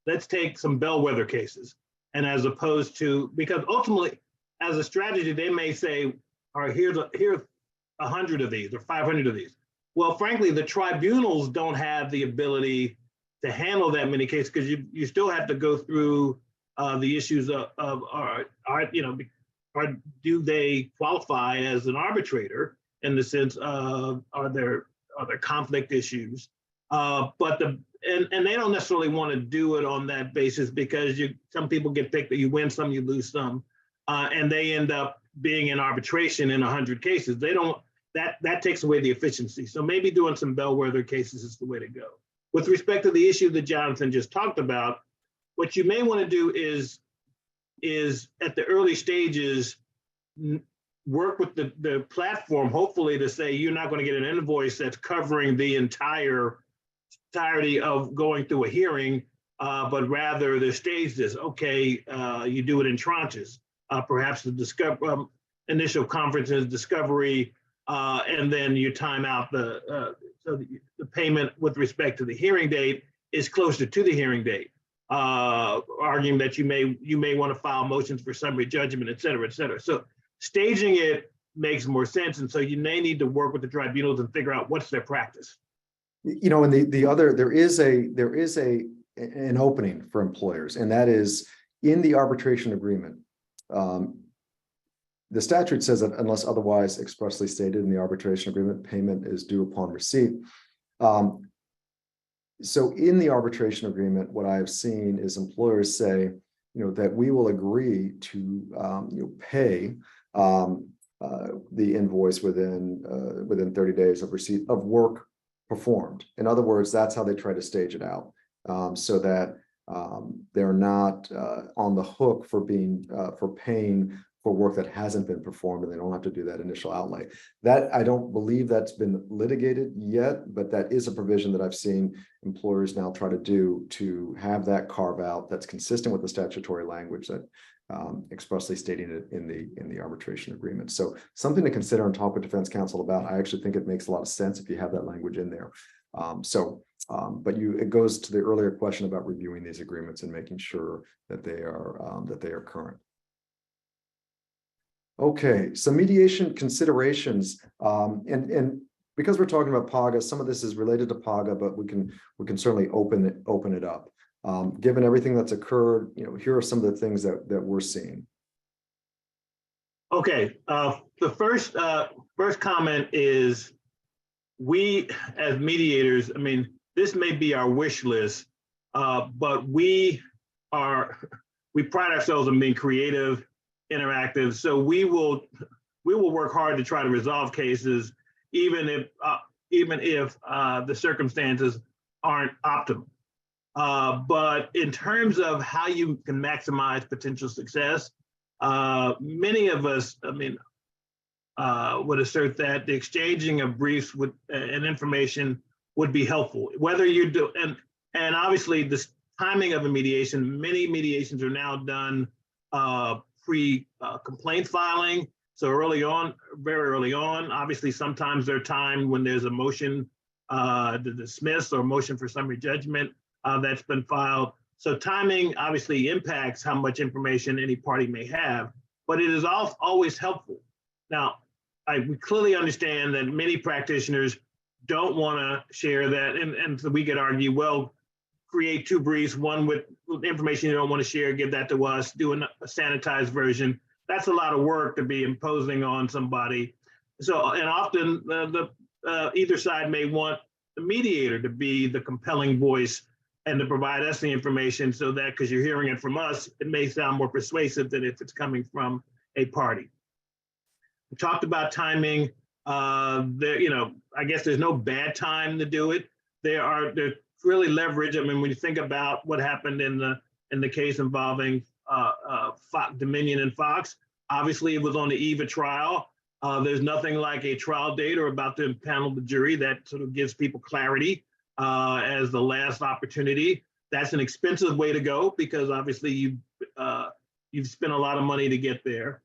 let's take some bellwether cases. And as opposed to, because ultimately, as a strategy, they may say, all right, here's 100 of these or 500 of these. Well, frankly, the tribunals don't have the ability to handle that many cases, because you still have to go through the issues of do they qualify as an arbitrator, in the sense of are there conflict issues, and they don't necessarily want to do it on that basis, because some people get picked, that you win some, you lose some, and they end up being in arbitration in 100 cases. They don't, that takes away the efficiency. So maybe doing some bellwether cases is the way to go. With respect to the issue that Jonathan just talked about, what you may want to do is at the early stages, work with the platform, hopefully, to say you're not going to get an invoice that's covering the entirety of going through a hearing, but rather the stage is, okay, you do it in tranches. Perhaps the initial conferences, discovery, and then you time out so the payment with respect to the hearing date is closer to the hearing date. Arguing that you may want to file motions for summary judgment, et cetera, et cetera. So staging it makes more sense, and so you may need to work with the tribunals and figure out what's their practice. You know, and there is an opening for employers, and that is in the arbitration agreement. The statute says that unless otherwise expressly stated in the arbitration agreement, payment is due upon receipt. So in the arbitration agreement, what I have seen is employers say, that we will agree to, pay the invoice within 30 days of receipt of work performed. In other words, that's how they try to stage it out, so that they're not on the hook for paying for work that hasn't been performed, and they don't have to do that initial outlay. That, I don't believe that's been litigated yet, but that is a provision that I've seen employers now try to do, to have that carve out that's consistent with the statutory language that expressly stating it in the arbitration agreement. So something to consider and talk with defense counsel about. I actually think it makes a lot of sense if you have that language in there. But it goes to the earlier question about reviewing these agreements and making sure that they are current. Okay, some mediation considerations, and because we're talking about PAGA, some of this is related to PAGA, but we can certainly open it up. Given everything that's occurred, here are some of the things that we're seeing. Okay, the first comment is, we as mediators, I mean, this may be our wish list, but we pride ourselves on being creative, interactive. So we will work hard to try to resolve cases, even if the circumstances aren't optimal. But in terms of how you can maximize potential success, many of us, I mean, would assert that the exchanging of briefs and information would be helpful. Whether you do, and obviously the timing of a mediation, many mediations are now done pre-complaint filing. So early on, very early on, obviously sometimes they're timed when there's a motion to dismiss or motion for summary judgment that's been filed. So timing obviously impacts how much information any party may have, but it is always helpful. Now, we clearly understand that many practitioners don't want to share that, and so we could argue, well, create two briefs, one with information you don't want to share, give that to us, do a sanitized version. That's a lot of work to be imposing on somebody. So, and often either side may want the mediator to be the compelling voice and to provide us the information, so that, because you're hearing it from us, it may sound more persuasive than if it's coming from a party. We talked about timing. I guess there's no bad time to do it. There's really leverage. I mean, when you think about what happened in the case involving Dominion and Fox, obviously it was on the eve of trial. There's nothing like a trial date or about to impanel the jury that sort of gives people clarity as the last opportunity. That's an expensive way to go, because obviously you've spent a lot of money to get there.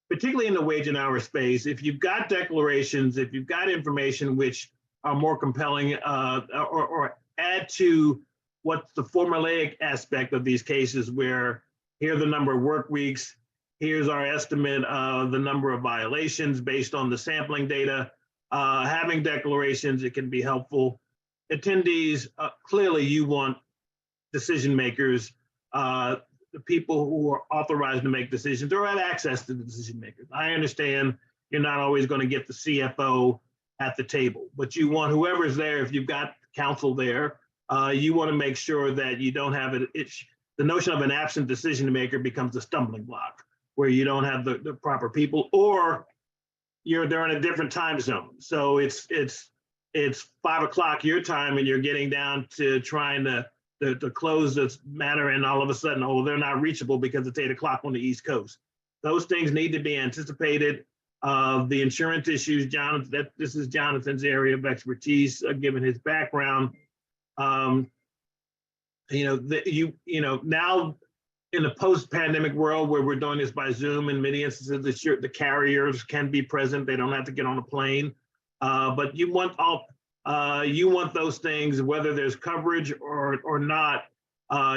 Particularly in the wage and hour space, if you've got declarations, if you've got information which are more compelling or add to what's the formulaic aspect of these cases, where here's the number of work weeks, here's our estimate of the number of violations based on the sampling data, having declarations, it can be helpful. Attendees, clearly you want decision makers, the people who are authorized to make decisions or have access to the decision makers. I understand you're not always going to get the CFO at the table, but you want whoever's there. If you've got counsel there, you want to make sure that you don't have it. The notion of an absent decision maker becomes a stumbling block, where you don't have the proper people, or they're in a different time zone. So it's 5 o'clock your time, and you're getting down to trying to close this matter, and all of a sudden, oh, they're not reachable because it's 8 o'clock on the East Coast. Those things need to be anticipated. The insurance issues, Jonathan, this is Jonathan's area of expertise, given his background. Now in the post-pandemic world, where we're doing this by Zoom, in many instances, the carriers can be present. They don't have to get on a plane, but you want those things, whether there's coverage or not.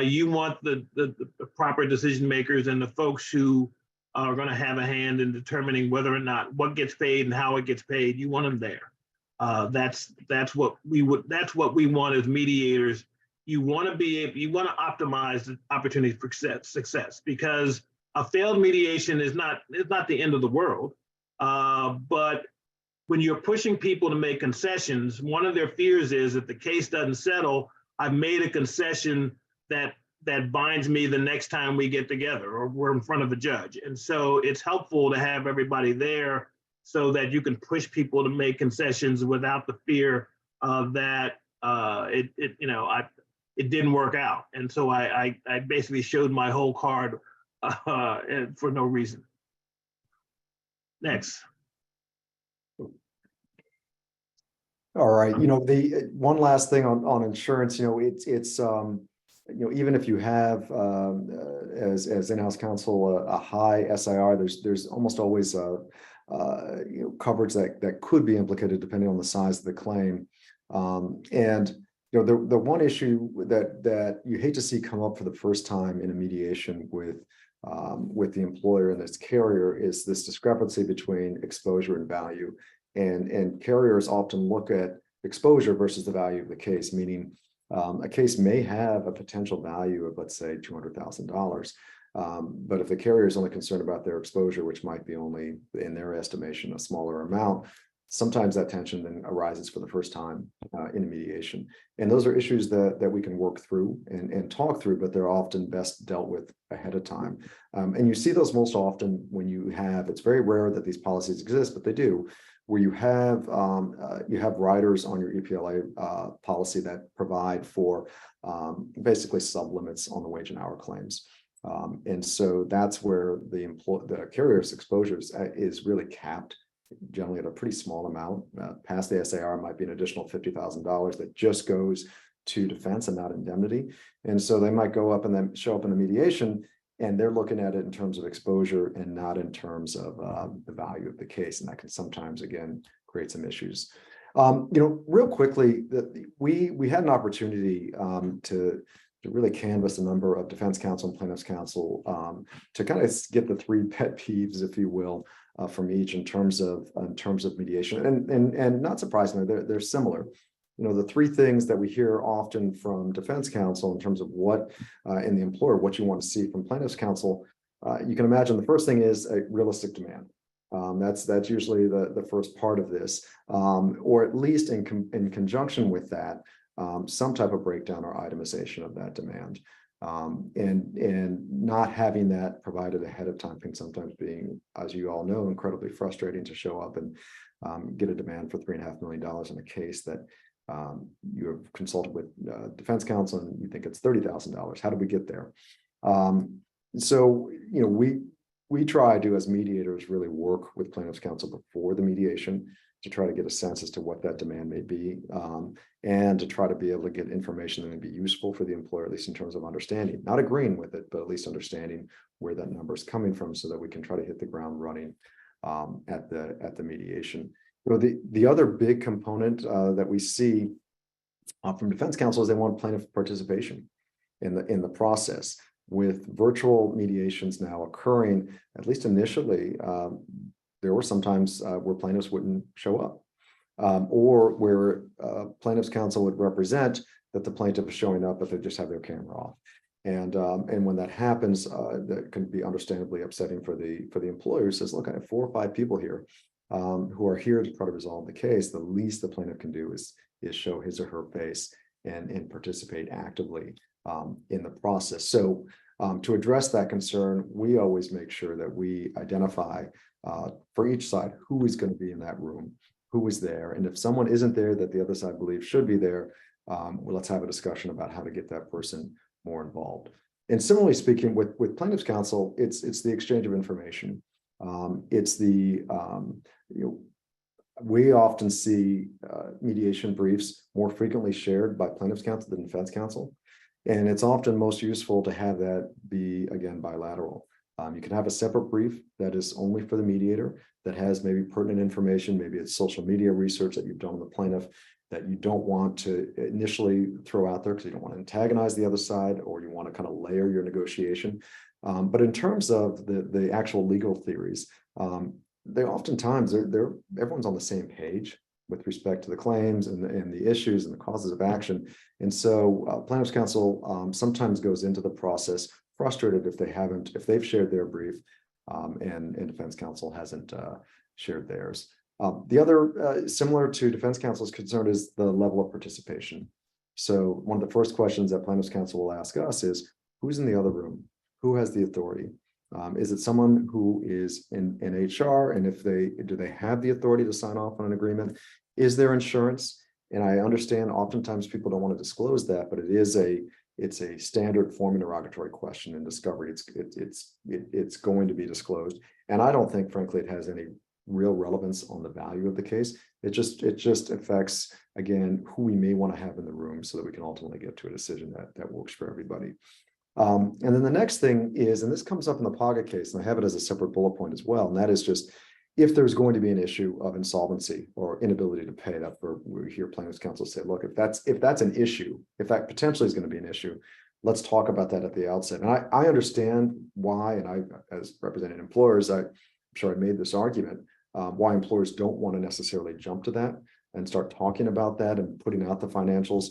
You want the proper decision makers and the folks who are going to have a hand in determining whether or not what gets paid and how it gets paid. You want them there. That's what we want as mediators. You want to optimize the opportunity for success, because a failed mediation is not the end of the world. But when you're pushing people to make concessions, one of their fears is, if the case doesn't settle, I've made a concession that binds me the next time we get together or we're in front of a judge. And so it's helpful to have everybody there so that you can push people to make concessions without the fear that it didn't work out. And so I basically showed my whole card for no reason. Next. All right, the one last thing on insurance, it's even if you have as in-house counsel a high SIR, there's almost always coverage that could be implicated depending on the size of the claim. And the one issue that you hate to see come up for the first time in a mediation with the employer and its carrier is this discrepancy between exposure and value. And carriers often look at exposure versus the value of the case, meaning a case may have a potential value of, let's say, $200,000. But if the carrier is only concerned about their exposure, which might be only, in their estimation, a smaller amount, sometimes that tension then arises for the first time in a mediation. And those are issues that we can work through and talk through, but they're often best dealt with ahead of time. And you see those most often when it's very rare that these policies exist, but they do, where you have riders on your EPLA policy that provide for basically sublimits on the wage and hour claims. And so that's where the carrier's exposures is really capped, generally at a pretty small amount. Past the SAR might be an additional $50,000 that just goes to defense and not indemnity. And so they might go up and then show up in the mediation, and they're looking at it in terms of exposure and not in terms of the value of the case. And that can sometimes, again, create some issues. Real quickly, we had an opportunity to really canvass a number of defense counsel and plaintiffs counsel to kind of get the three pet peeves, if you will, from each in terms of mediation. And not surprisingly, they're similar. The three things that we hear often from defense counsel in terms of what in the employer, what you want to see from plaintiffs counsel, you can imagine the first thing is a realistic demand. That's usually the first part of this, or at least in conjunction with that, some type of breakdown or itemization of that demand. And not having that provided ahead of time can sometimes be, as you all know, incredibly frustrating to show up and get a demand for $3.5 million in a case that you have consulted with defense counsel and you think it's $30,000. How do we get there? So we try to, as mediators, really work with plaintiffs counsel before the mediation to try to get a sense as to what that demand may be, and to try to be able to get information that may be useful for the employer, at least in terms of understanding, not agreeing with it, but at least understanding where that number is coming from so that we can try to hit the ground running at the mediation. The other big component that we see from defense counsel is they want plaintiff participation in the process. With virtual mediations now occurring, at least initially, there were sometimes where plaintiffs wouldn't show up, or where plaintiffs counsel would represent that the plaintiff is showing up, but they just have their camera off. And when that happens, that can be understandably upsetting for the employer who says, look, I have 4 or 5 people here who are here to try to resolve the case. The least the plaintiff can do is show his or her face and participate actively in the process. So to address that concern, we always make sure that we identify for each side who is going to be in that room, who is there. And if someone isn't there that the other side believes should be there, well, let's have a discussion about how to get that person more involved. And similarly speaking, with plaintiffs counsel, it's the exchange of information. It's the we often see mediation briefs more frequently shared by plaintiffs counsel than defense counsel. And it's often most useful to have that be, again, bilateral. You can have a separate brief that is only for the mediator, that has maybe pertinent information, maybe it's social media research that you've done with the plaintiff that you don't want to initially throw out there because you don't want to antagonize the other side, or you want to kind of layer your negotiation. But in terms of the actual legal theories, they oftentimes everyone's on the same page with respect to the claims and the issues and the causes of action. And so plaintiffs counsel sometimes goes into the process frustrated if they've shared their brief and defense counsel hasn't shared theirs. The other similar to defense counsel's concern is the level of participation. So one of the first questions that plaintiffs counsel will ask us is, who's in the other room? Who has the authority? Is it someone who is in HR? And do they have the authority to sign off on an agreement? Is there insurance? And I understand oftentimes people don't want to disclose that, but it's a standard form interrogatory question in discovery. It's going to be disclosed. And I don't think, frankly, it has any real relevance on the value of the case. It just affects, again, who we may want to have in the room so that we can ultimately get to a decision that works for everybody. And then the next thing is, and this comes up in the Paga case, and I have it as a separate bullet point as well, and that is just if there's going to be an issue of insolvency or inability to pay. That's where we hear plaintiffs counsel say, look, if that's an issue, if that potentially is going to be an issue, let's talk about that at the outset. And I understand why, and I, as representing employers, I'm sure I made this argument, why employers don't want to necessarily jump to that and start talking about that and putting out the financials,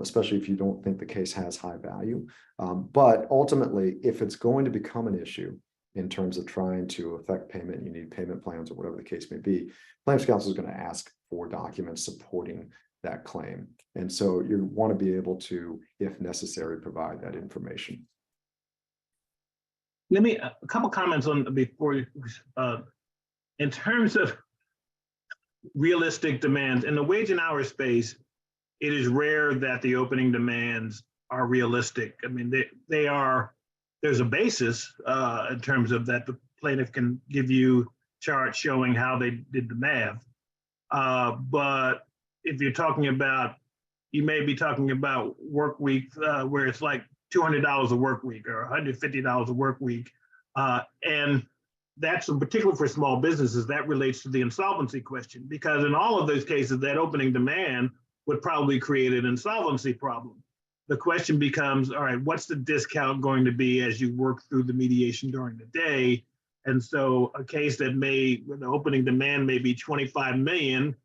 especially if you don't think the case has high value. But ultimately, if it's going to become an issue in terms of trying to affect payment, you need payment plans or whatever the case may be, plaintiffs counsel is going to ask for documents supporting that claim. And so you want to be able to, if necessary, provide that information. Let me, a couple comments on before you, in terms of realistic demands in the wage and hour space, it is rare that the opening demands are realistic. I mean, they are there's a basis in terms of that the plaintiff can give you charts showing how they did the math. But if you're talking about, you may be talking about work week where it's like $200 a work week or $150 a work week. And that's in particular for small businesses, that relates to the insolvency question, because in all of those cases, that opening demand would probably create an insolvency problem. The question becomes, all right, what's the discount going to be as you work through the mediation during the day? And so a case that where the opening demand may be 25 million,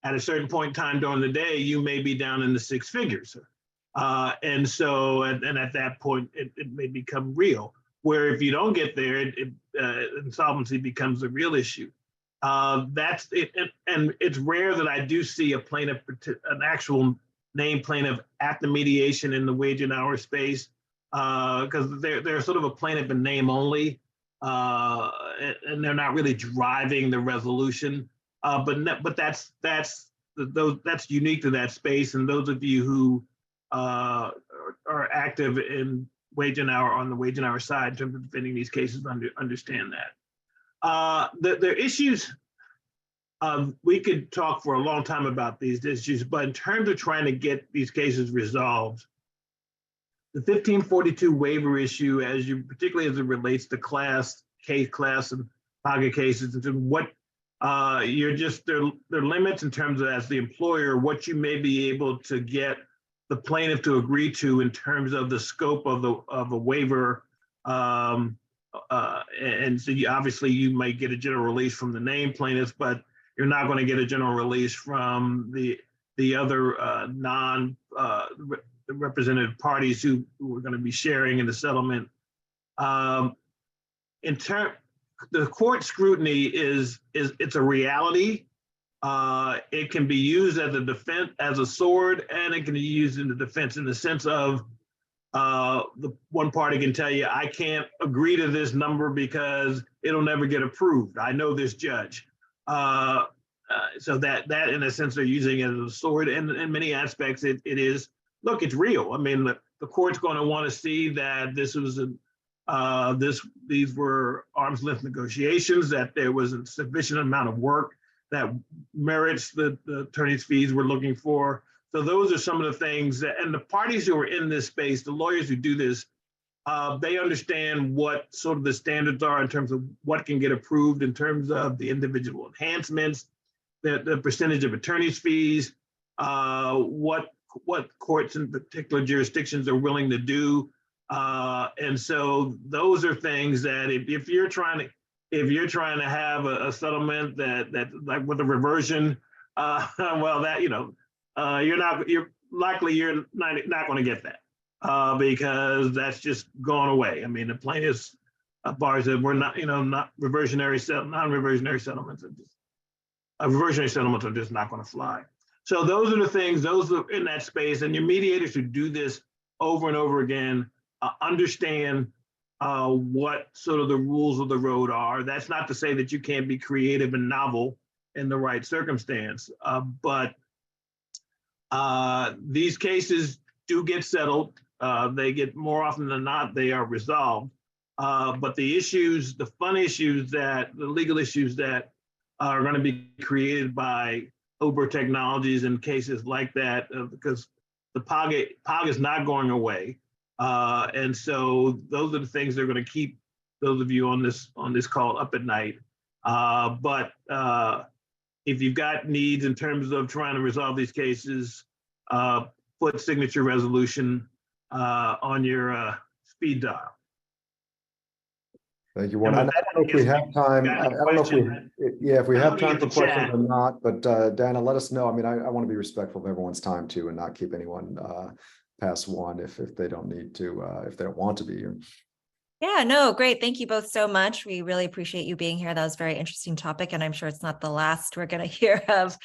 at a certain point in time during the day, you may be down in the six figures. And so, and at that point, it may become real. Where if you don't get there, insolvency becomes a real issue. That's it, and it's rare that I do see a plaintiff, an actual named plaintiff at the mediation in the wage and hour space, because they're sort of a plaintiff in name only, and they're not really driving the resolution. But that's unique to that space, and those of you who are active in wage and hour on the wage and hour side in terms of defending these cases understand that. The issues, we could talk for a long time about these issues, but in terms of trying to get these cases resolved, the 1542 waiver issue, particularly as it relates to class and PAGA cases, and what there are limits in terms of, as the employer, what you may be able to get the plaintiff to agree to in terms of the scope of a waiver, and so obviously you might get a general release from the named plaintiffs, but you're not going to get a general release from the other represented parties who are going to be sharing in the settlement. The court scrutiny it's a reality. It can be used as a defense, as a sword, and it can be used in the defense in the sense of the one party can tell you, I can't agree to this number because it'll never get approved. I know this judge. So that in a sense they're using it as a sword, and in many aspects it is. Look, it's real. I mean, the court's going to want to see that this was these were arm's length negotiations, that there was a sufficient amount of work that merits the attorney's fees we're looking for. So those are some of the things that, and the parties who are in this space, the lawyers who do this, they understand what sort of the standards are in terms of what can get approved in terms of the individual enhancements, the percentage of attorney's fees, what courts in particular jurisdictions are willing to do. And so those are things that if you're trying to have a settlement that like with a reversion, well, that you're likely not going to get that because that's just gone away. I mean, the plaintiffs bars that we're not non-reversionary settlements are just not going to fly. So those are the things, those are in that space, and your mediators who do this over and over again understand what sort of the rules of the road are. That's not to say that you can't be creative and novel in the right circumstance, but these cases do get settled. They get, more often than not, they are resolved. But the issues, the fun issues, the legal issues that are going to be created by Uber technologies and cases like that, because the PAGA is not going away. And so those are the things that are going to keep those of you on this call up at night. But if you've got needs in terms of trying to resolve these cases, put signature resolution on your speed dial. Thank you, Warren. I don't know if we have time. I don't know if we have time for questions or not, but Dana, let us know. I mean, I want to be respectful of everyone's time too, and not keep anyone past one if they don't need to, if they don't want to be here. Yeah, no, great. Thank you both so much. We really appreciate you being here. That was a very interesting topic, and I'm sure it's not the last we're going to hear of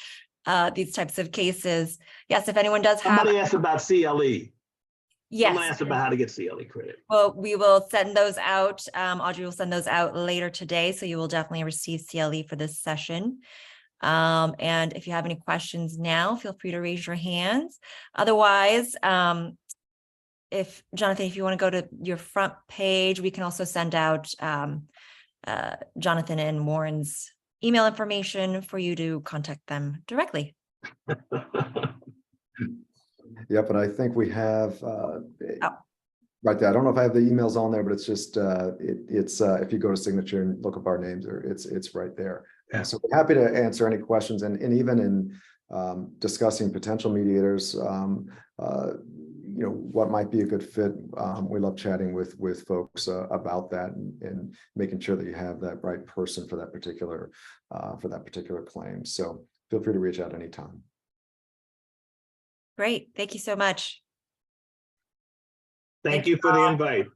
these types of cases. Yes, if anyone does have— Somebody asked about CLE. Yes. Someone asked about how to get CLE credit. Well, we will send those out. Audrey will send those out later today, so you will definitely receive CLE for this session. And if you have any questions now, feel free to raise your hands. Otherwise, if Jonathan, if you want to go to your front page, we can also send out Jonathan and Warren's email information for you to contact them directly. Yep, and I think we have right there. I don't know if I have the emails on there, but it's just it's if you go to signature and look up our names, or it's right there. Yeah. So we're happy to answer any questions, and even in discussing potential mediators, you know, what might be a good fit. We love chatting with folks about that, and making sure that you have that right person for that particular claim. So feel free to reach out anytime. Great. Thank you so much. Thank Thank you you for the all. invite.